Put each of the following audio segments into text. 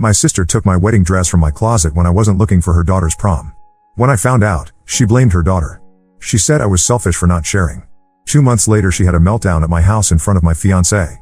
My sister took my wedding dress from my closet when I wasn't looking for her daughter's prom. When I found out, she blamed her daughter. She said I was selfish for not sharing. 2 months later she had a meltdown at my house in front of my fiancé.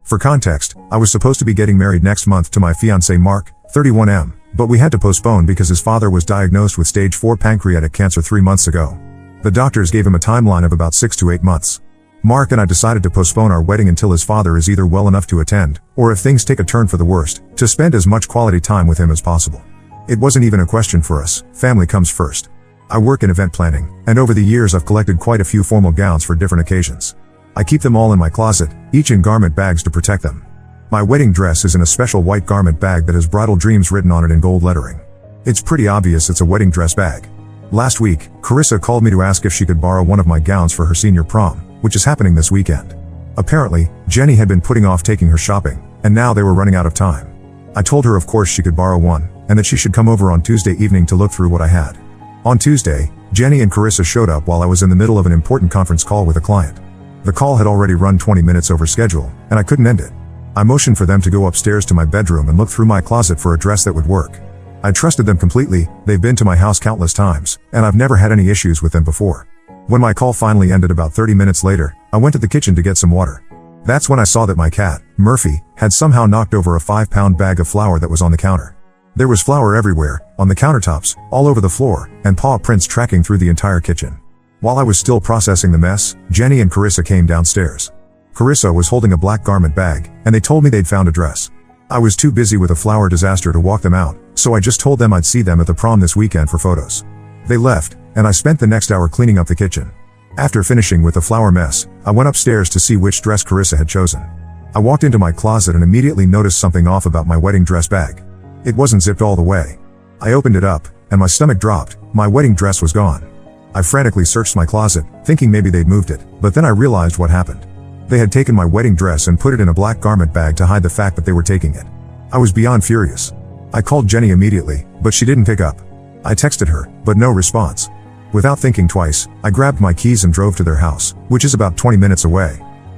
For context, I was supposed to be getting married next month to my fiancé Mark, 31M, but we had to postpone because his father was diagnosed with stage 4 pancreatic cancer 3 months ago. The doctors gave him a timeline of about 6 to 8 months. Mark and I decided to postpone our wedding until his father is either well enough to attend, or if things take a turn for the worst, to spend as much quality time with him as possible. It wasn't even a question for us, family comes first. I work in event planning, and over the years I've collected quite a few formal gowns for different occasions. I keep them all in my closet, each in garment bags to protect them. My wedding dress is in a special white garment bag that has Bridal Dreams written on it in gold lettering. It's pretty obvious it's a wedding dress bag. Last week, Carissa called me to ask if she could borrow one of my gowns for her senior prom, which is happening this weekend. Apparently, Jenny had been putting off taking her shopping, and now they were running out of time. I told her of course she could borrow one, and that she should come over on Tuesday evening to look through what I had. On Tuesday, Jenny and Carissa showed up while I was in the middle of an important conference call with a client. The call had already run 20 minutes over schedule, and I couldn't end it. I motioned for them to go upstairs to my bedroom and look through my closet for a dress that would work. I trusted them completely, they've been to my house countless times, and I've never had any issues with them before. When my call finally ended about 30 minutes later, I went to the kitchen to get some water. That's when I saw that my cat, Murphy, had somehow knocked over a 5-pound bag of flour that was on the counter. There was flour everywhere, on the countertops, all over the floor, and paw prints tracking through the entire kitchen. While I was still processing the mess, Jenny and Carissa came downstairs. Carissa was holding a black garment bag, and they told me they'd found a dress. I was too busy with a flour disaster to walk them out, so I just told them I'd see them at the prom this weekend for photos. They left, and I spent the next hour cleaning up the kitchen. After finishing with the flour mess, I went upstairs to see which dress Carissa had chosen. I walked into my closet and immediately noticed something off about my wedding dress bag. It wasn't zipped all the way. I opened it up, and my stomach dropped, my wedding dress was gone. I frantically searched my closet, thinking maybe they'd moved it, but then I realized what happened. They had taken my wedding dress and put it in a black garment bag to hide the fact that they were taking it. I was beyond furious. I called Jenny immediately, but she didn't pick up. I texted her, but no response. Without thinking twice, I grabbed my keys and drove to their house, which is about 20 minutes away.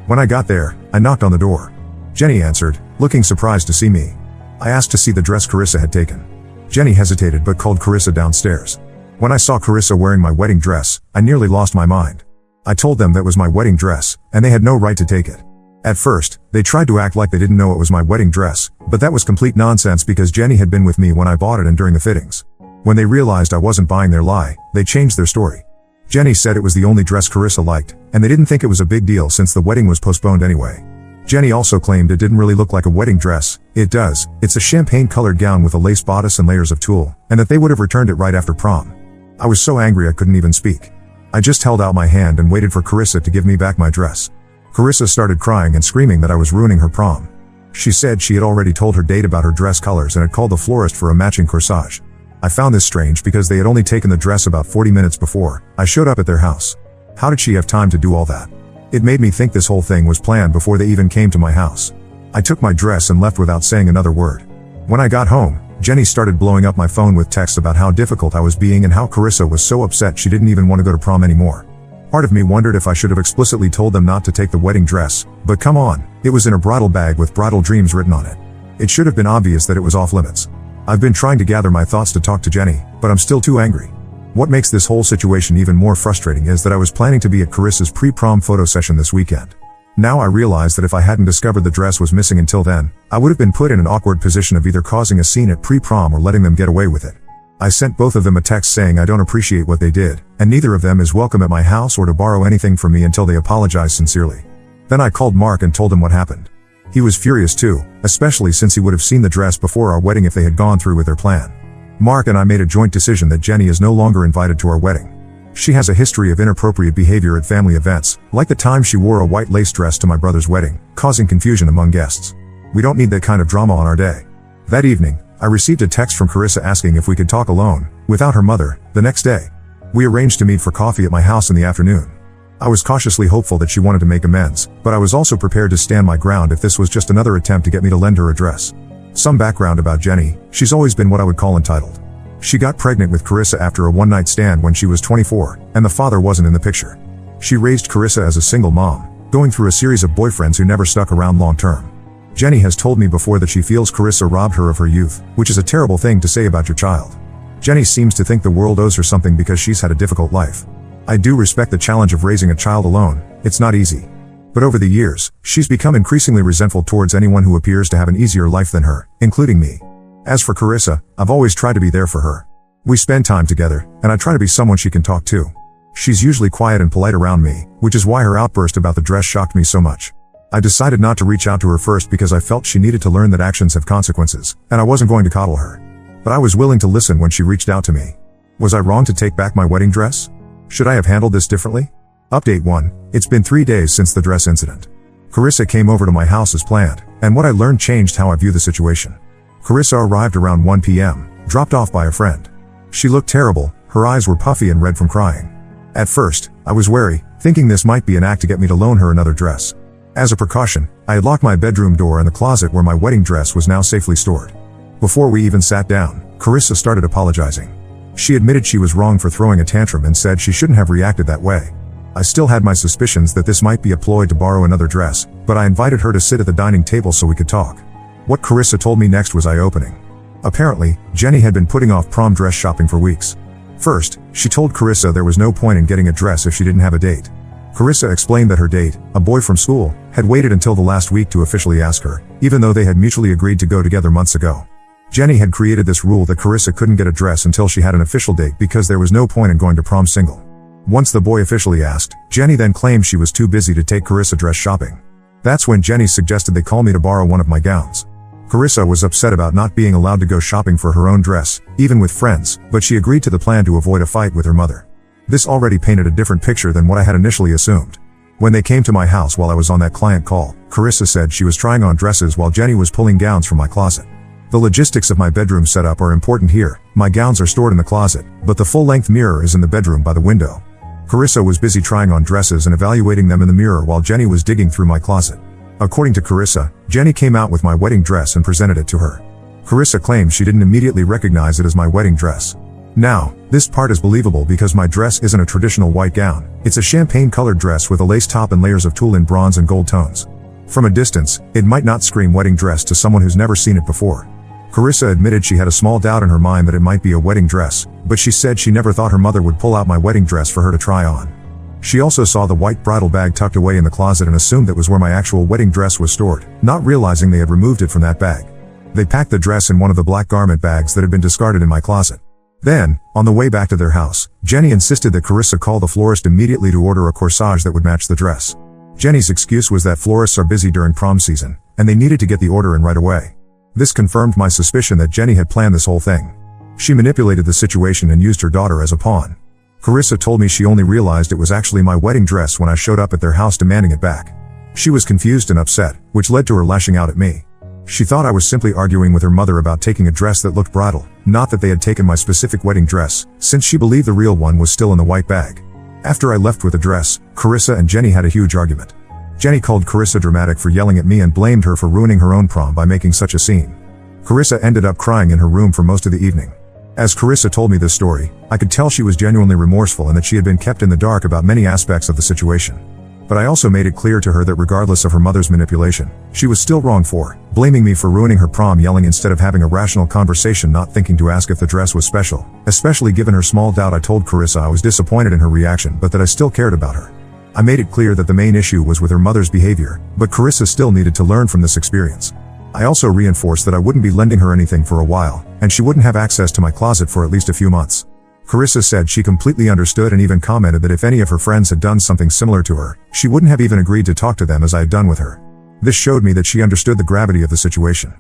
When I got there, I knocked on the door. Jenny answered, looking surprised to see me. I asked to see the dress Carissa had taken. Jenny hesitated but called Carissa downstairs. When I saw Carissa wearing my wedding dress, I nearly lost my mind. I told them that was my wedding dress, and they had no right to take it. At first, they tried to act like they didn't know it was my wedding dress, but that was complete nonsense because Jenny had been with me when I bought it and during the fittings. When they realized I wasn't buying their lie, they changed their story. Jenny said it was the only dress Carissa liked, and they didn't think it was a big deal since the wedding was postponed anyway. Jenny also claimed it didn't really look like a wedding dress. It does, it's a champagne-colored gown with a lace bodice and layers of tulle, and that they would have returned it right after prom. I was so angry I couldn't even speak. I just held out my hand and waited for Carissa to give me back my dress. Carissa started crying and screaming that I was ruining her prom. She said she had already told her date about her dress colors and had called the florist for a matching corsage. I found this strange because they had only taken the dress about 40 minutes before I showed up at their house. How did she have time to do all that? It made me think this whole thing was planned before they even came to my house. I took my dress and left without saying another word. When I got home, Jenny started blowing up my phone with texts about how difficult I was being and how Carissa was so upset she didn't even want to go to prom anymore. Part of me wondered if I should have explicitly told them not to take the wedding dress, but come on, it was in a bridal bag with Bridal Dreams written on it. It should have been obvious that it was off limits. I've been trying to gather my thoughts to talk to Jenny, but I'm still too angry. What makes this whole situation even more frustrating is that I was planning to be at Carissa's pre-prom photo session this weekend. Now I realize that if I hadn't discovered the dress was missing until then, I would have been put in an awkward position of either causing a scene at pre-prom or letting them get away with it. I sent both of them a text saying I don't appreciate what they did, and neither of them is welcome at my house or to borrow anything from me until they apologize sincerely. Then I called Mark and told him what happened. He was furious too, especially since he would have seen the dress before our wedding if they had gone through with their plan. Mark and I made a joint decision that Jenny is no longer invited to our wedding. She has a history of inappropriate behavior at family events, like the time she wore a white lace dress to my brother's wedding, causing confusion among guests. We don't need that kind of drama on our day. That evening, I received a text from Carissa asking if we could talk alone, without her mother, the next day. We arranged to meet for coffee at my house in the afternoon. I was cautiously hopeful that she wanted to make amends, but I was also prepared to stand my ground if this was just another attempt to get me to lend her a dress. Some background about Jenny: she's always been what I would call entitled. She got pregnant with Carissa after a one-night stand when she was 24, and the father wasn't in the picture. She raised Carissa as a single mom, going through a series of boyfriends who never stuck around long-term. Jenny has told me before that she feels Carissa robbed her of her youth, which is a terrible thing to say about your child. Jenny seems to think the world owes her something because she's had a difficult life. I do respect the challenge of raising a child alone, it's not easy. But over the years, she's become increasingly resentful towards anyone who appears to have an easier life than her, including me. As for Carissa, I've always tried to be there for her. We spend time together, and I try to be someone she can talk to. She's usually quiet and polite around me, which is why her outburst about the dress shocked me so much. I decided not to reach out to her first because I felt she needed to learn that actions have consequences, and I wasn't going to coddle her. But I was willing to listen when she reached out to me. Was I wrong to take back my wedding dress? Should I have handled this differently? Update 1. It's been 3 days since the dress incident. Carissa came over to my house as planned, and what I learned changed how I view the situation. Carissa arrived around 1 p.m., dropped off by a friend. She looked terrible, her eyes were puffy and red from crying. At first, I was wary, thinking this might be an act to get me to loan her another dress. As a precaution, I had locked my bedroom door and the closet where my wedding dress was now safely stored. Before we even sat down, Carissa started apologizing. She admitted she was wrong for throwing a tantrum and said she shouldn't have reacted that way. I still had my suspicions that this might be a ploy to borrow another dress, but I invited her to sit at the dining table so we could talk. What Carissa told me next was eye-opening. Apparently, Jenny had been putting off prom dress shopping for weeks. First, she told Carissa there was no point in getting a dress if she didn't have a date. Carissa explained that her date, a boy from school, had waited until the last week to officially ask her, even though they had mutually agreed to go together months ago. Jenny had created this rule that Carissa couldn't get a dress until she had an official date because there was no point in going to prom single. Once the boy officially asked, Jenny then claimed she was too busy to take Carissa dress shopping. That's when Jenny suggested they call me to borrow one of my gowns. Carissa was upset about not being allowed to go shopping for her own dress, even with friends, but she agreed to the plan to avoid a fight with her mother. This already painted a different picture than what I had initially assumed. When they came to my house while I was on that client call, Carissa said she was trying on dresses while Jenny was pulling gowns from my closet. The logistics of my bedroom setup are important here. My gowns are stored in the closet, but the full-length mirror is in the bedroom by the window. Carissa was busy trying on dresses and evaluating them in the mirror while Jenny was digging through my closet. According to Carissa, Jenny came out with my wedding dress and presented it to her. Carissa claimed she didn't immediately recognize it as my wedding dress. Now, this part is believable because my dress isn't a traditional white gown, it's a champagne-colored dress with a lace top and layers of tulle in bronze and gold tones. From a distance, it might not scream wedding dress to someone who's never seen it before. Carissa admitted she had a small doubt in her mind that it might be a wedding dress, but she said she never thought her mother would pull out my wedding dress for her to try on. She also saw the white bridal bag tucked away in the closet and assumed that was where my actual wedding dress was stored, not realizing they had removed it from that bag. They packed the dress in one of the black garment bags that had been discarded in my closet. Then, on the way back to their house, Jenny insisted that Carissa call the florist immediately to order a corsage that would match the dress. Jenny's excuse was that florists are busy during prom season, and they needed to get the order in right away. This confirmed my suspicion that Jenny had planned this whole thing. She manipulated the situation and used her daughter as a pawn. Carissa told me she only realized it was actually my wedding dress when I showed up at their house demanding it back. She was confused and upset, which led to her lashing out at me. She thought I was simply arguing with her mother about taking a dress that looked bridal, not that they had taken my specific wedding dress, since she believed the real one was still in the white bag. After I left with the dress, Carissa and Jenny had a huge argument. Jenny called Carissa dramatic for yelling at me and blamed her for ruining her own prom by making such a scene. Carissa ended up crying in her room for most of the evening. As Carissa told me this story, I could tell she was genuinely remorseful and that she had been kept in the dark about many aspects of the situation. But I also made it clear to her that regardless of her mother's manipulation, she was still wrong for blaming me for ruining her prom, yelling instead of having a rational conversation, not thinking to ask if the dress was special. Especially given her small doubt, I told Carissa I was disappointed in her reaction but that I still cared about her. I made it clear that the main issue was with her mother's behavior, but Carissa still needed to learn from this experience. I also reinforced that I wouldn't be lending her anything for a while, and she wouldn't have access to my closet for at least a few months. Carissa said she completely understood and even commented that if any of her friends had done something similar to her, she wouldn't have even agreed to talk to them as I had done with her. This showed me that she understood the gravity of the situation.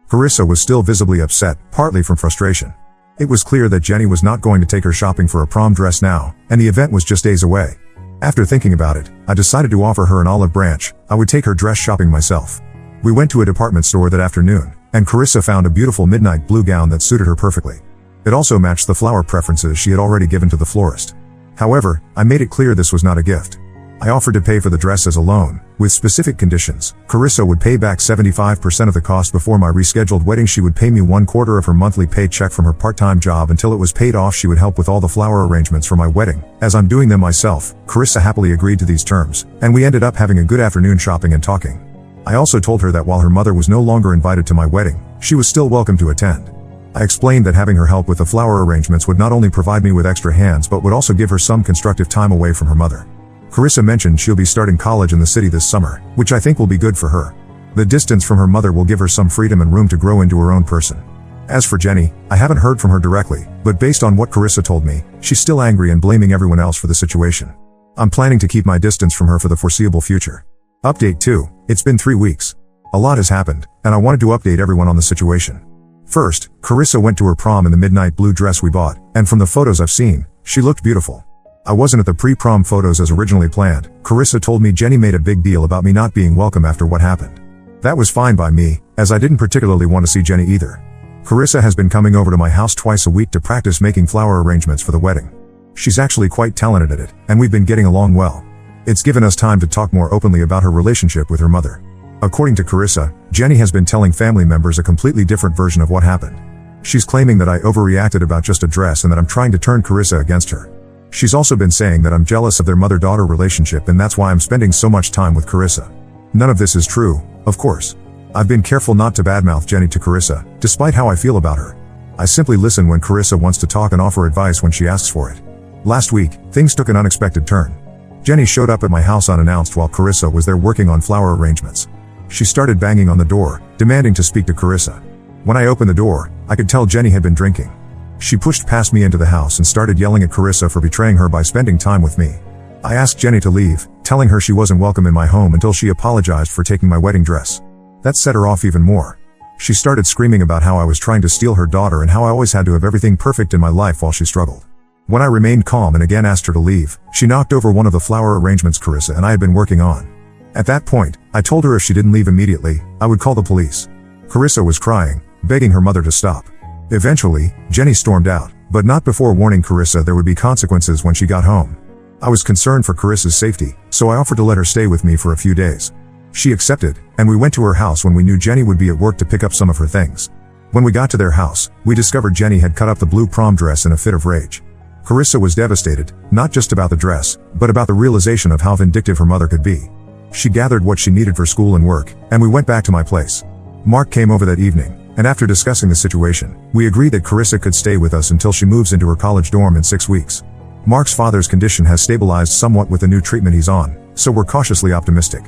Carissa was still visibly upset, partly from frustration. It was clear that Jenny was not going to take her shopping for a prom dress now, and the event was just days away. After thinking about it, I decided to offer her an olive branch. I would take her dress shopping myself. We went to a department store that afternoon, and Carissa found a beautiful midnight blue gown that suited her perfectly. It also matched the flower preferences she had already given to the florist. However, I made it clear this was not a gift. I offered to pay for the dress as a loan, with specific conditions. Carissa would pay back 75% of the cost before my rescheduled wedding. She would pay me 1/4 of her monthly paycheck from her part-time job until it was paid off. She would help with all the flower arrangements for my wedding, as I'm doing them myself. Carissa happily agreed to these terms, and we ended up having a good afternoon shopping and talking. I also told her that while her mother was no longer invited to my wedding, she was still welcome to attend. I explained that having her help with the flower arrangements would not only provide me with extra hands but would also give her some constructive time away from her mother. Carissa mentioned she'll be starting college in the city this summer, which I think will be good for her. The distance from her mother will give her some freedom and room to grow into her own person. As for Jenny, I haven't heard from her directly, but based on what Carissa told me, she's still angry and blaming everyone else for the situation. I'm planning to keep my distance from her for the foreseeable future. Update 2. It's been 3 weeks. A lot has happened, and I wanted to update everyone on the situation. First, Carissa went to her prom in the midnight blue dress we bought, and from the photos I've seen, she looked beautiful. I wasn't at the pre-prom photos as originally planned. Carissa told me Jenny made a big deal about me not being welcome after what happened. That was fine by me, as I didn't particularly want to see Jenny either. Carissa has been coming over to my house twice a week to practice making flower arrangements for the wedding. She's actually quite talented at it, and we've been getting along well. It's given us time to talk more openly about her relationship with her mother. According to Carissa, Jenny has been telling family members a completely different version of what happened. She's claiming that I overreacted about just a dress and that I'm trying to turn Carissa against her. She's also been saying that I'm jealous of their mother-daughter relationship and that's why I'm spending so much time with Carissa. None of this is true, of course. I've been careful not to badmouth Jenny to Carissa, despite how I feel about her. I simply listen when Carissa wants to talk and offer advice when she asks for it. Last week, things took an unexpected turn. Jenny showed up at my house unannounced while Carissa was there working on flower arrangements. She started banging on the door, demanding to speak to Carissa. When I opened the door, I could tell Jenny had been drinking. She pushed past me into the house and started yelling at Carissa for betraying her by spending time with me. I asked Jenny to leave, telling her she wasn't welcome in my home until she apologized for taking my wedding dress. That set her off even more. She started screaming about how I was trying to steal her daughter and how I always had to have everything perfect in my life while she struggled. When I remained calm and again asked her to leave, she knocked over one of the flower arrangements Carissa and I had been working on. At that point, I told her if she didn't leave immediately, I would call the police. Carissa was crying, begging her mother to stop. Eventually, Jenny stormed out, but not before warning Carissa there would be consequences when she got home. I was concerned for Carissa's safety, so I offered to let her stay with me for a few days. She accepted, and we went to her house when we knew Jenny would be at work to pick up some of her things. When we got to their house, we discovered Jenny had cut up the blue prom dress in a fit of rage. Carissa was devastated, not just about the dress, but about the realization of how vindictive her mother could be. She gathered what she needed for school and work, and we went back to my place. Mark came over that evening, and after discussing the situation, we agreed that Carissa could stay with us until she moves into her college dorm in 6 weeks. Mark's father's condition has stabilized somewhat with the new treatment he's on, so we're cautiously optimistic.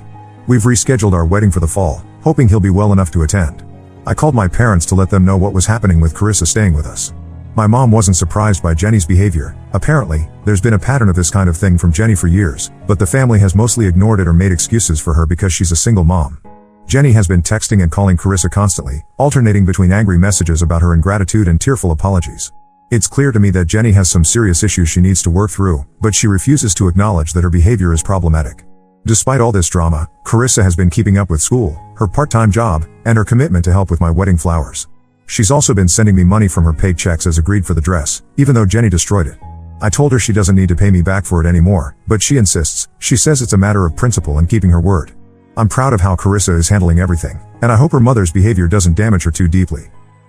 We've rescheduled our wedding for the fall, hoping he'll be well enough to attend. I called my parents to let them know what was happening with Carissa staying with us. My mom wasn't surprised by Jenny's behavior. Apparently, there's been a pattern of this kind of thing from Jenny for years, but the family has mostly ignored it or made excuses for her because she's a single mom. Jenny has been texting and calling Carissa constantly, alternating between angry messages about her ingratitude and tearful apologies. It's clear to me that Jenny has some serious issues she needs to work through, but she refuses to acknowledge that her behavior is problematic. Despite all this drama, Carissa has been keeping up with school, her part-time job, and her commitment to help with my wedding flowers. She's also been sending me money from her paychecks as agreed for the dress, even though Jenny destroyed it. I told her she doesn't need to pay me back for it anymore, but she insists. She says it's a matter of principle and keeping her word. I'm proud of how Carissa is handling everything, and I hope her mother's behavior doesn't damage her too deeply.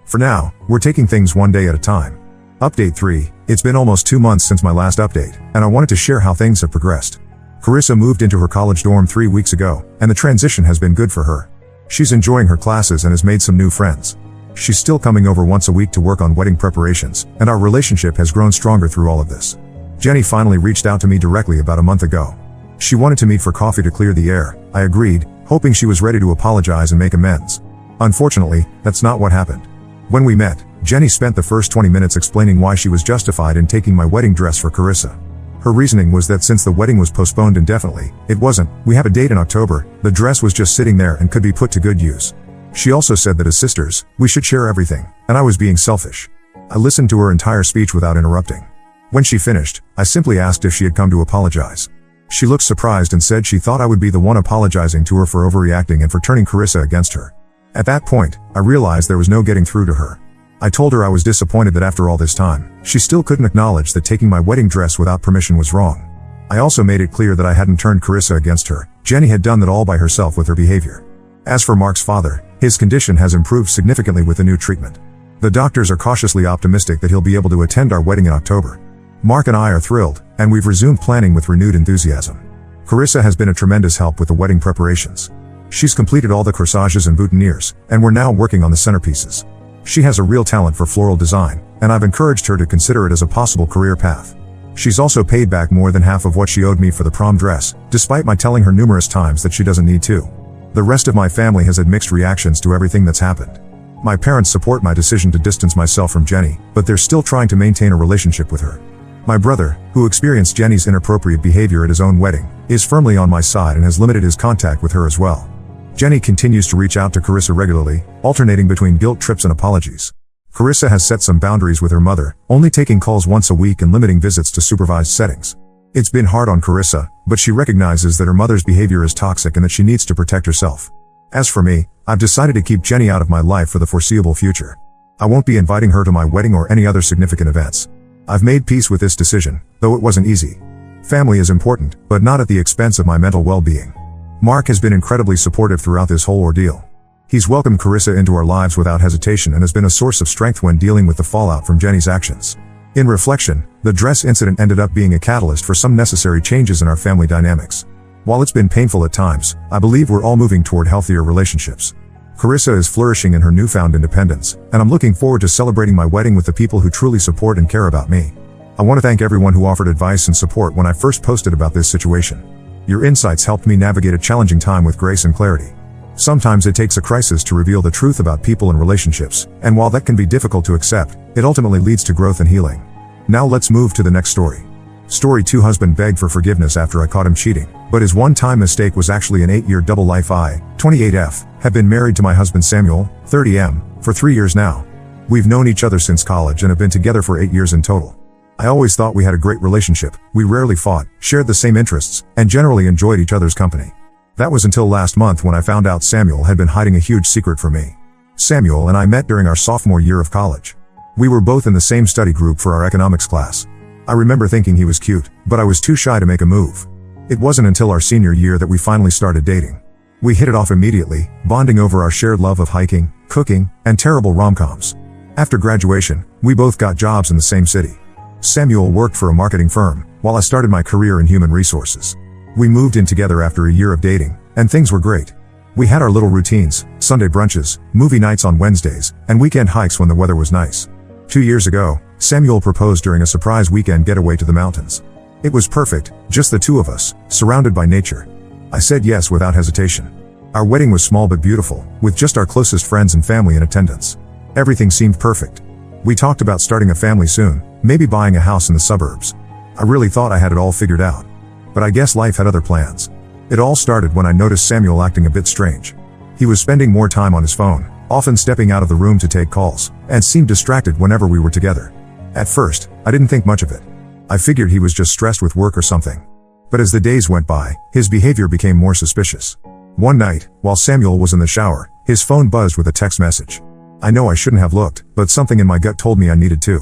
For now, we're taking things one day at a time. Update 3. It's been almost 2 months since my last update, and I wanted to share how things have progressed. Carissa moved into her college dorm 3 weeks ago, and the transition has been good for her. She's enjoying her classes and has made some new friends. She's still coming over once a week to work on wedding preparations, and our relationship has grown stronger through all of this. Jenny finally reached out to me directly about a month ago. She wanted to meet for coffee to clear the air. I agreed, hoping she was ready to apologize and make amends. Unfortunately, that's not what happened. When we met, Jenny spent the first 20 minutes explaining why she was justified in taking my wedding dress for Carissa. Her reasoning was that since the wedding was postponed indefinitely, it wasn't. We have a date in October. The dress was just sitting there and could be put to good use. She also said that as sisters, we should share everything, and I was being selfish. I listened to her entire speech without interrupting. When she finished, I simply asked if she had come to apologize. She looked surprised and said she thought I would be the one apologizing to her for overreacting and for turning Carissa against her. At that point, I realized there was no getting through to her. I told her I was disappointed that after all this time, she still couldn't acknowledge that taking my wedding dress without permission was wrong. I also made it clear that I hadn't turned Carissa against her. Jenny had done that all by herself with her behavior. As for Mark's father, his condition has improved significantly with the new treatment. The doctors are cautiously optimistic that he'll be able to attend our wedding in October. Mark and I are thrilled, and we've resumed planning with renewed enthusiasm. Carissa has been a tremendous help with the wedding preparations. She's completed all the corsages and boutonnieres, and we're now working on the centerpieces. She has a real talent for floral design, and I've encouraged her to consider it as a possible career path. She's also paid back more than half of what she owed me for the prom dress, despite my telling her numerous times that she doesn't need to. The rest of my family has had mixed reactions to everything that's happened. My parents support my decision to distance myself from Jenny, but they're still trying to maintain a relationship with her. My brother, who experienced Jenny's inappropriate behavior at his own wedding, is firmly on my side and has limited his contact with her as well. Jenny continues to reach out to Carissa regularly, alternating between guilt trips and apologies. Carissa has set some boundaries with her mother, only taking calls once a week and limiting visits to supervised settings. It's been hard on Carissa, but she recognizes that her mother's behavior is toxic and that she needs to protect herself. As for me, I've decided to keep Jenny out of my life for the foreseeable future. I won't be inviting her to my wedding or any other significant events. I've made peace with this decision, though it wasn't easy. Family is important, but not at the expense of my mental well-being. Mark has been incredibly supportive throughout this whole ordeal. He's welcomed Carissa into our lives without hesitation and has been a source of strength when dealing with the fallout from Jenny's actions. In reflection, the dress incident ended up being a catalyst for some necessary changes in our family dynamics. While it's been painful at times, I believe we're all moving toward healthier relationships. Carissa is flourishing in her newfound independence, and I'm looking forward to celebrating my wedding with the people who truly support and care about me. I want to thank everyone who offered advice and support when I first posted about this situation. Your insights helped me navigate a challenging time with grace and clarity. Sometimes it takes a crisis to reveal the truth about people and relationships, and while that can be difficult to accept, it ultimately leads to growth and healing. Now let's move to the next story. Story 2. Husband begged for forgiveness after I caught him cheating, but his one-time mistake was actually an 8-year double life. I, 28F, have been married to my husband Samuel, 30M, for 3 years now. We've known each other since college and have been together for 8 years in total. I always thought we had a great relationship, we rarely fought, shared the same interests, and generally enjoyed each other's company. That was until last month when I found out Samuel had been hiding a huge secret from me. Samuel and I met during our sophomore year of college. We were both in the same study group for our economics class. I remember thinking he was cute, but I was too shy to make a move. It wasn't until our senior year that we finally started dating. We hit it off immediately, bonding over our shared love of hiking, cooking, and terrible rom-coms. After graduation, we both got jobs in the same city. Samuel worked for a marketing firm, while I started my career in human resources. We moved in together after a year of dating, and things were great. We had our little routines, Sunday brunches, movie nights on Wednesdays, and weekend hikes when the weather was nice. 2 years ago, Samuel proposed during a surprise weekend getaway to the mountains. It was perfect, just the two of us, surrounded by nature. I said yes without hesitation. Our wedding was small but beautiful, with just our closest friends and family in attendance. Everything seemed perfect. We talked about starting a family soon, maybe buying a house in the suburbs. I really thought I had it all figured out. But I guess life had other plans. It all started when I noticed Samuel acting a bit strange. He was spending more time on his phone, often stepping out of the room to take calls, and seemed distracted whenever we were together. At first, I didn't think much of it. I figured he was just stressed with work or something. But as the days went by, his behavior became more suspicious. One night, while Samuel was in the shower, his phone buzzed with a text message. I know I shouldn't have looked, but something in my gut told me I needed to.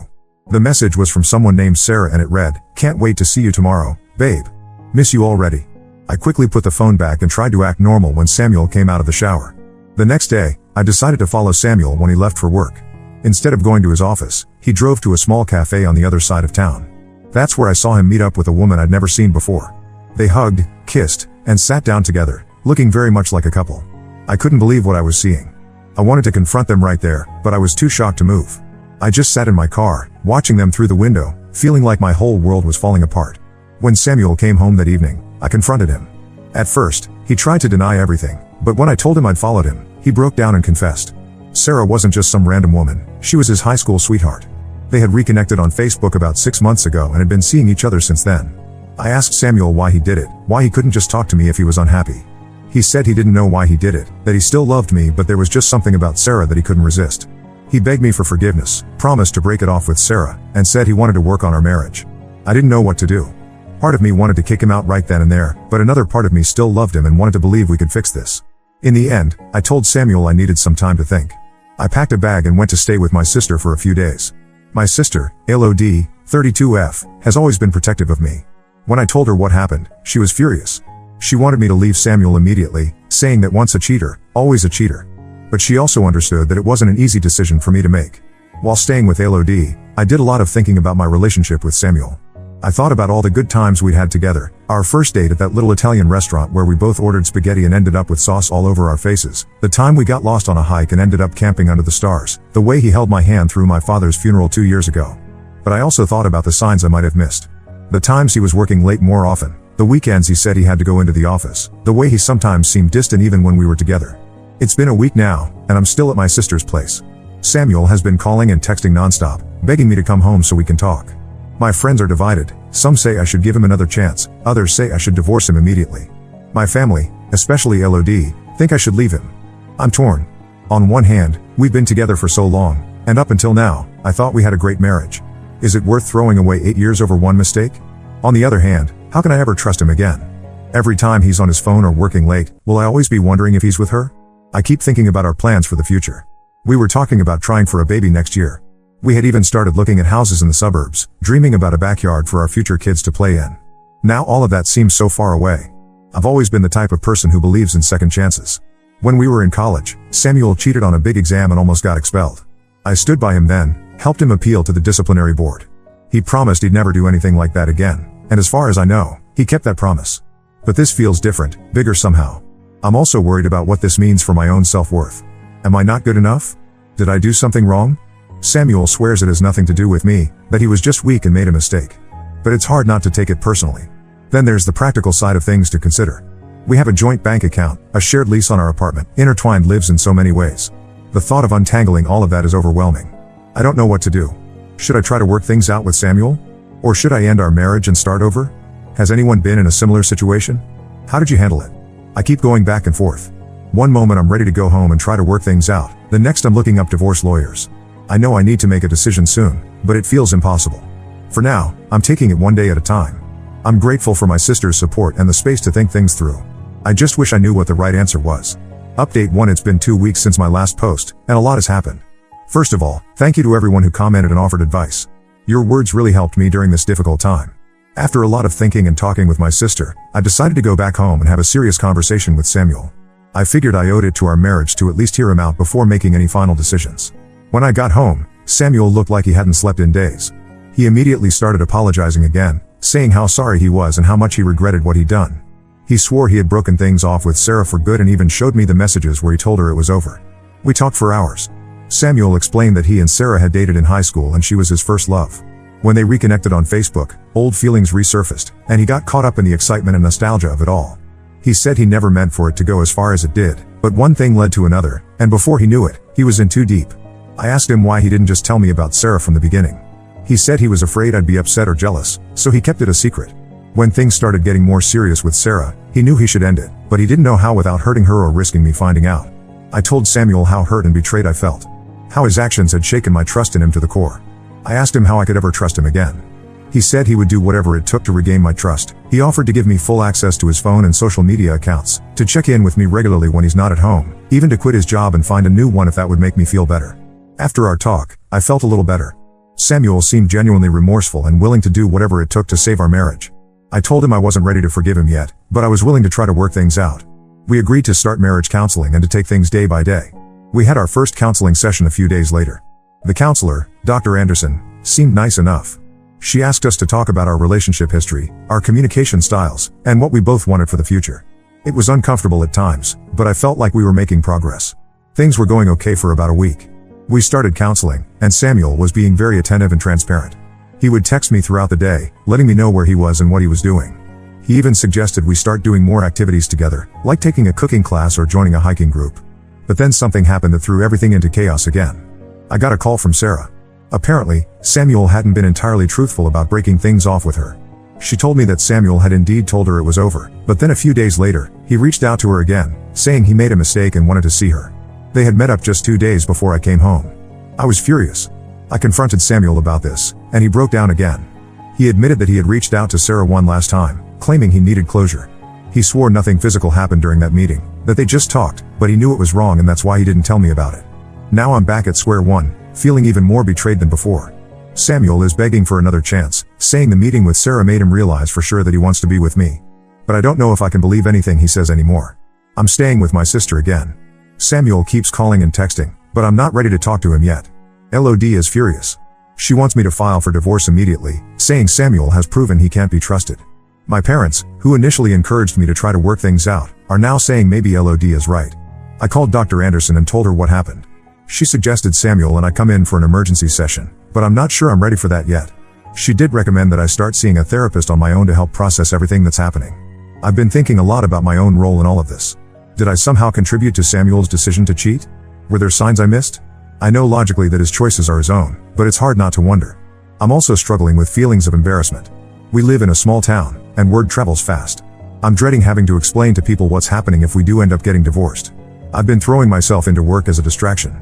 The message was from someone named Sarah and it read, "Can't wait to see you tomorrow, babe. Miss you already." I quickly put the phone back and tried to act normal when Samuel came out of the shower. The next day, I decided to follow Samuel when he left for work. Instead of going to his office, he drove to a small cafe on the other side of town. That's where I saw him meet up with a woman I'd never seen before. They hugged, kissed, and sat down together, looking very much like a couple. I couldn't believe what I was seeing. I wanted to confront them right there, but I was too shocked to move. I just sat in my car, watching them through the window, feeling like my whole world was falling apart. When Samuel came home that evening, I confronted him. At first, he tried to deny everything, but when I told him I'd followed him, he broke down and confessed. Sarah wasn't just some random woman, she was his high school sweetheart. They had reconnected on Facebook about 6 months ago and had been seeing each other since then. I asked Samuel why he did it, why he couldn't just talk to me if he was unhappy. He said he didn't know why he did it, that he still loved me but there was just something about Sarah that he couldn't resist. He begged me for forgiveness, promised to break it off with Sarah, and said he wanted to work on our marriage. I didn't know what to do. Part of me wanted to kick him out right then and there, but another part of me still loved him and wanted to believe we could fix this. In the end, I told Samuel I needed some time to think. I packed a bag and went to stay with my sister for a few days. My sister, LOD, 32F, has always been protective of me. When I told her what happened, she was furious. She wanted me to leave Samuel immediately, saying that once a cheater, always a cheater. But she also understood that it wasn't an easy decision for me to make. While staying with LOD, I did a lot of thinking about my relationship with Samuel. I thought about all the good times we'd had together, our first date at that little Italian restaurant where we both ordered spaghetti and ended up with sauce all over our faces, the time we got lost on a hike and ended up camping under the stars, the way he held my hand through my father's funeral 2 years ago. But I also thought about the signs I might have missed. The times he was working late more often, the weekends he said he had to go into the office, the way he sometimes seemed distant even when we were together. It's been a week now, and I'm still at my sister's place. Samuel has been calling and texting nonstop, begging me to come home so we can talk. My friends are divided. Some say I should give him another chance, others say I should divorce him immediately. My family, especially LOD, think I should leave him. I'm torn. On one hand, we've been together for so long, and up until now, I thought we had a great marriage. Is it worth throwing away 8 years over one mistake? On the other hand, how can I ever trust him again? Every time he's on his phone or working late, will I always be wondering if he's with her? I keep thinking about our plans for the future. We were talking about trying for a baby next year. We had even started looking at houses in the suburbs, dreaming about a backyard for our future kids to play in. Now all of that seems so far away. I've always been the type of person who believes in second chances. When we were in college, Samuel cheated on a big exam and almost got expelled. I stood by him then, helped him appeal to the disciplinary board. He promised he'd never do anything like that again, and as far as I know, he kept that promise. But this feels different, bigger somehow. I'm also worried about what this means for my own self-worth. Am I not good enough? Did I do something wrong? Samuel swears it has nothing to do with me, that he was just weak and made a mistake. But it's hard not to take it personally. Then there's the practical side of things to consider. We have a joint bank account, a shared lease on our apartment, intertwined lives in so many ways. The thought of untangling all of that is overwhelming. I don't know what to do. Should I try to work things out with Samuel? Or should I end our marriage and start over? Has anyone been in a similar situation? How did you handle it? I keep going back and forth. One moment I'm ready to go home and try to work things out, the next I'm looking up divorce lawyers. I know I need to make a decision soon, but it feels impossible. For now, I'm taking it one day at a time. I'm grateful for my sister's support and the space to think things through. I just wish I knew what the right answer was. Update 1: It's been 2 weeks since my last post, and a lot has happened. First of all, thank you to everyone who commented and offered advice. Your words really helped me during this difficult time. After a lot of thinking and talking with my sister, I decided to go back home and have a serious conversation with Samuel. I figured I owed it to our marriage to at least hear him out before making any final decisions. When I got home, Samuel looked like he hadn't slept in days. He immediately started apologizing again, saying how sorry he was and how much he regretted what he'd done. He swore he had broken things off with Sarah for good and even showed me the messages where he told her it was over. We talked for hours. Samuel explained that he and Sarah had dated in high school and she was his first love. When they reconnected on Facebook, old feelings resurfaced, and he got caught up in the excitement and nostalgia of it all. He said he never meant for it to go as far as it did, but one thing led to another, and before he knew it, he was in too deep. I asked him why he didn't just tell me about Sarah from the beginning. He said he was afraid I'd be upset or jealous, so he kept it a secret. When things started getting more serious with Sarah, he knew he should end it, but he didn't know how without hurting her or risking me finding out. I told Samuel how hurt and betrayed I felt. How his actions had shaken my trust in him to the core. I asked him how I could ever trust him again. He said he would do whatever it took to regain my trust. He offered to give me full access to his phone and social media accounts, to check in with me regularly when he's not at home, even to quit his job and find a new one if that would make me feel better. After our talk, I felt a little better. Samuel seemed genuinely remorseful and willing to do whatever it took to save our marriage. I told him I wasn't ready to forgive him yet, but I was willing to try to work things out. We agreed to start marriage counseling and to take things day by day. We had our first counseling session a few days later. The counselor, Dr. Anderson, seemed nice enough. She asked us to talk about our relationship history, our communication styles, and what we both wanted for the future. It was uncomfortable at times, but I felt like we were making progress. Things were going okay for about a week. We started counseling, and Samuel was being very attentive and transparent. He would text me throughout the day, letting me know where he was and what he was doing. He even suggested we start doing more activities together, like taking a cooking class or joining a hiking group. But then something happened that threw everything into chaos again. I got a call from Sarah. Apparently, Samuel hadn't been entirely truthful about breaking things off with her. She told me that Samuel had indeed told her it was over, but then a few days later, he reached out to her again, saying he made a mistake and wanted to see her. They had met up just 2 days before I came home. I was furious. I confronted Samuel about this, and he broke down again. He admitted that he had reached out to Sarah one last time, claiming he needed closure. He swore nothing physical happened during that meeting, that they just talked, but he knew it was wrong and that's why he didn't tell me about it. Now I'm back at square one, feeling even more betrayed than before. Samuel is begging for another chance, saying the meeting with Sarah made him realize for sure that he wants to be with me. But I don't know if I can believe anything he says anymore. I'm staying with my sister again. Samuel keeps calling and texting, but I'm not ready to talk to him yet. LOD is furious. She wants me to file for divorce immediately, saying Samuel has proven he can't be trusted. My parents, who initially encouraged me to try to work things out, are now saying maybe LOD is right. I called Dr. Anderson and told her what happened. She suggested Samuel and I come in for an emergency session, but I'm not sure I'm ready for that yet. She did recommend that I start seeing a therapist on my own to help process everything that's happening. I've been thinking a lot about my own role in all of this. Did I somehow contribute to Samuel's decision to cheat? Were there signs I missed? I know logically that his choices are his own, but it's hard not to wonder. I'm also struggling with feelings of embarrassment. We live in a small town, and word travels fast. I'm dreading having to explain to people what's happening if we do end up getting divorced. I've been throwing myself into work as a distraction.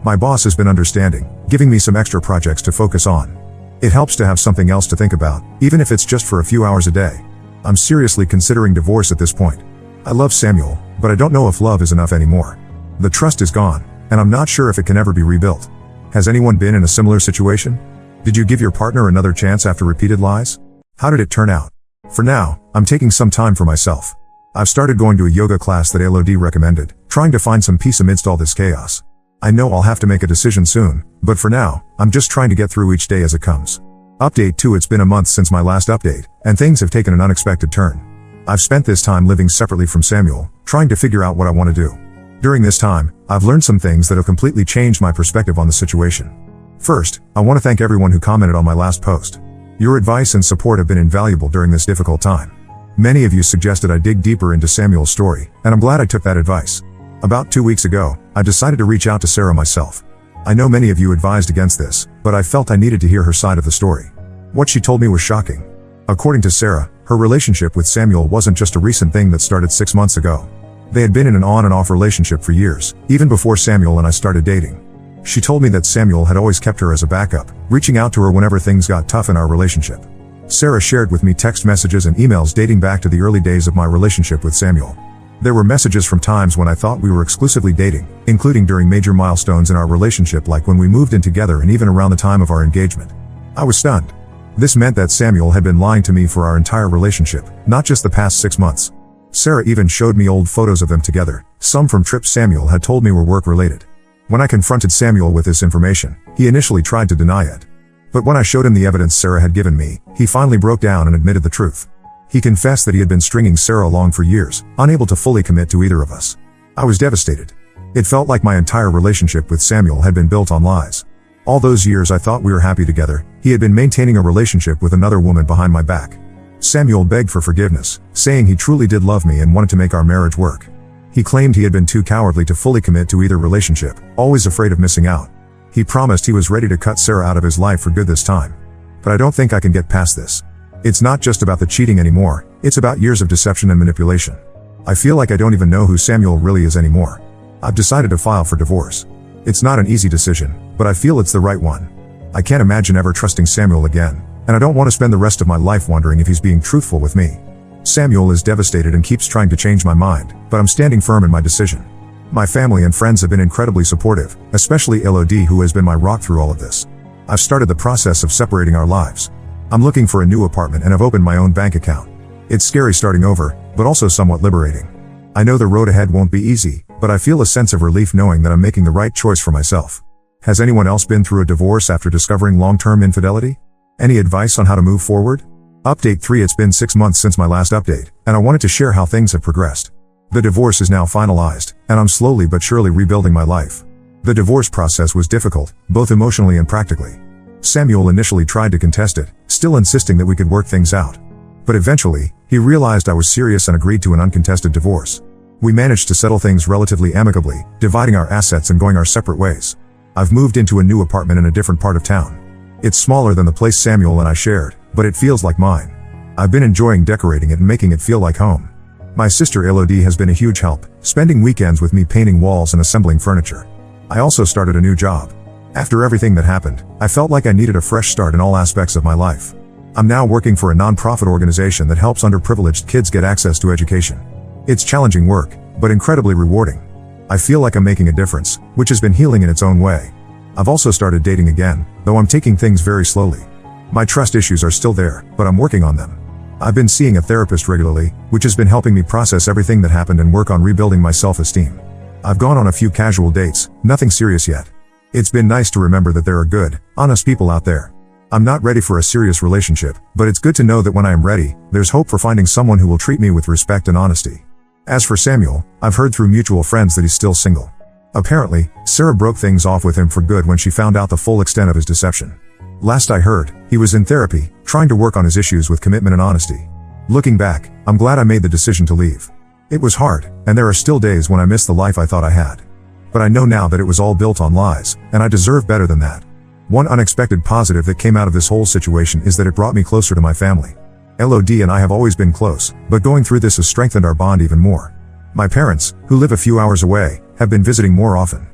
My boss has been understanding, giving me some extra projects to focus on. It helps to have something else to think about, even if it's just for a few hours a day. I'm seriously considering divorce at this point. I love Samuel, but I don't know if love is enough anymore. The trust is gone, and I'm not sure if it can ever be rebuilt. Has anyone been in a similar situation? Did you give your partner another chance after repeated lies? How did it turn out? For now, I'm taking some time for myself. I've started going to a yoga class that LOD recommended, trying to find some peace amidst all this chaos. I know I'll have to make a decision soon, but for now, I'm just trying to get through each day as it comes. Update 2: It's been a month since my last update, and things have taken an unexpected turn. I've spent this time living separately from Samuel, trying to figure out what I want to do. During this time, I've learned some things that have completely changed my perspective on the situation. First, I want to thank everyone who commented on my last post. Your advice and support have been invaluable during this difficult time. Many of you suggested I dig deeper into Samuel's story, and I'm glad I took that advice. About 2 weeks ago, I decided to reach out to Sarah myself. I know many of you advised against this, but I felt I needed to hear her side of the story. What she told me was shocking. According to Sarah, her relationship with Samuel wasn't just a recent thing that started 6 months ago. They had been in an on and off relationship for years, even before Samuel and I started dating. She told me that Samuel had always kept her as a backup, reaching out to her whenever things got tough in our relationship. Sarah shared with me text messages and emails dating back to the early days of my relationship with Samuel. There were messages from times when I thought we were exclusively dating, including during major milestones in our relationship like when we moved in together and even around the time of our engagement. I was stunned. This meant that Samuel had been lying to me for our entire relationship, not just the past 6 months. Sarah even showed me old photos of them together, some from trips Samuel had told me were work-related. When I confronted Samuel with this information, he initially tried to deny it. But when I showed him the evidence Sarah had given me, he finally broke down and admitted the truth. He confessed that he had been stringing Sarah along for years, unable to fully commit to either of us. I was devastated. It felt like my entire relationship with Samuel had been built on lies. All those years I thought we were happy together, he had been maintaining a relationship with another woman behind my back. Samuel begged for forgiveness, saying he truly did love me and wanted to make our marriage work. He claimed he had been too cowardly to fully commit to either relationship, always afraid of missing out. He promised he was ready to cut Sarah out of his life for good this time. But I don't think I can get past this. It's not just about the cheating anymore, it's about years of deception and manipulation. I feel like I don't even know who Samuel really is anymore. I've decided to file for divorce. It's not an easy decision, but I feel it's the right one. I can't imagine ever trusting Samuel again, and I don't want to spend the rest of my life wondering if he's being truthful with me. Samuel is devastated and keeps trying to change my mind, but I'm standing firm in my decision. My family and friends have been incredibly supportive, especially LOD, who has been my rock through all of this. I've started the process of separating our lives. I'm looking for a new apartment and have opened my own bank account. It's scary starting over, but also somewhat liberating. I know the road ahead won't be easy, but I feel a sense of relief knowing that I'm making the right choice for myself. Has anyone else been through a divorce after discovering long-term infidelity? Any advice on how to move forward? Update 3: It's been 6 months since my last update, and I wanted to share how things have progressed. The divorce is now finalized, and I'm slowly but surely rebuilding my life. The divorce process was difficult, both emotionally and practically. Samuel initially tried to contest it, still insisting that we could work things out. But eventually, he realized I was serious and agreed to an uncontested divorce. We managed to settle things relatively amicably, dividing our assets and going our separate ways. I've moved into a new apartment in a different part of town. It's smaller than the place Samuel and I shared, but it feels like mine. I've been enjoying decorating it and making it feel like home. My sister Elodie has been a huge help, spending weekends with me painting walls and assembling furniture. I also started a new job. After everything that happened, I felt like I needed a fresh start in all aspects of my life. I'm now working for a non-profit organization that helps underprivileged kids get access to education. It's challenging work, but incredibly rewarding. I feel like I'm making a difference, which has been healing in its own way. I've also started dating again, though I'm taking things very slowly. My trust issues are still there, but I'm working on them. I've been seeing a therapist regularly, which has been helping me process everything that happened and work on rebuilding my self-esteem. I've gone on a few casual dates, nothing serious yet. It's been nice to remember that there are good, honest people out there. I'm not ready for a serious relationship, but it's good to know that when I am ready, there's hope for finding someone who will treat me with respect and honesty. As for Samuel, I've heard through mutual friends that he's still single. Apparently, Sarah broke things off with him for good when she found out the full extent of his deception. Last I heard, he was in therapy, trying to work on his issues with commitment and honesty. Looking back, I'm glad I made the decision to leave. It was hard, and there are still days when I miss the life I thought I had. But I know now that it was all built on lies, and I deserve better than that. One unexpected positive that came out of this whole situation is that it brought me closer to my family. LOD and I have always been close, but going through this has strengthened our bond even more. My parents, who live a few hours away, have been visiting more often.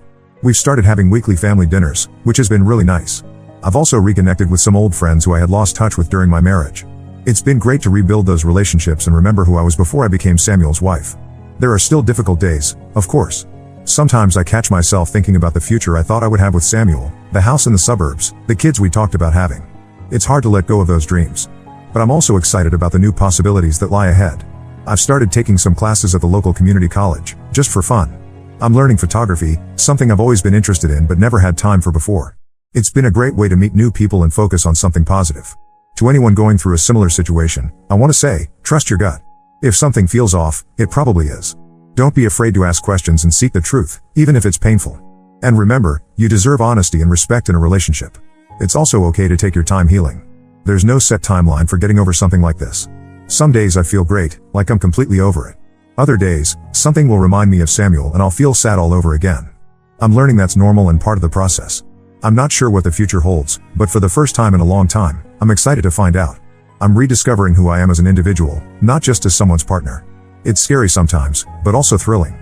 We've started having weekly family dinners, which has been really nice. I've also reconnected with some old friends who I had lost touch with during my marriage. It's been great to rebuild those relationships and remember who I was before I became Samuel's wife. There are still difficult days, of course. Sometimes I catch myself thinking about the future I thought I would have with Samuel, the house in the suburbs, the kids we talked about having. It's hard to let go of those dreams. But I'm also excited about the new possibilities that lie ahead. I've started taking some classes at the local community college, just for fun. I'm learning photography, something I've always been interested in but never had time for before. It's been a great way to meet new people and focus on something positive. To anyone going through a similar situation, I want to say, trust your gut. If something feels off, it probably is. Don't be afraid to ask questions and seek the truth, even if it's painful. And remember, you deserve honesty and respect in a relationship. It's also okay to take your time healing. There's no set timeline for getting over something like this. Some days I feel great, like I'm completely over it. Other days, something will remind me of Samuel and I'll feel sad all over again. I'm learning that's normal and part of the process. I'm not sure what the future holds, but for the first time in a long time, I'm excited to find out. I'm rediscovering who I am as an individual, not just as someone's partner. It's scary sometimes, but also thrilling.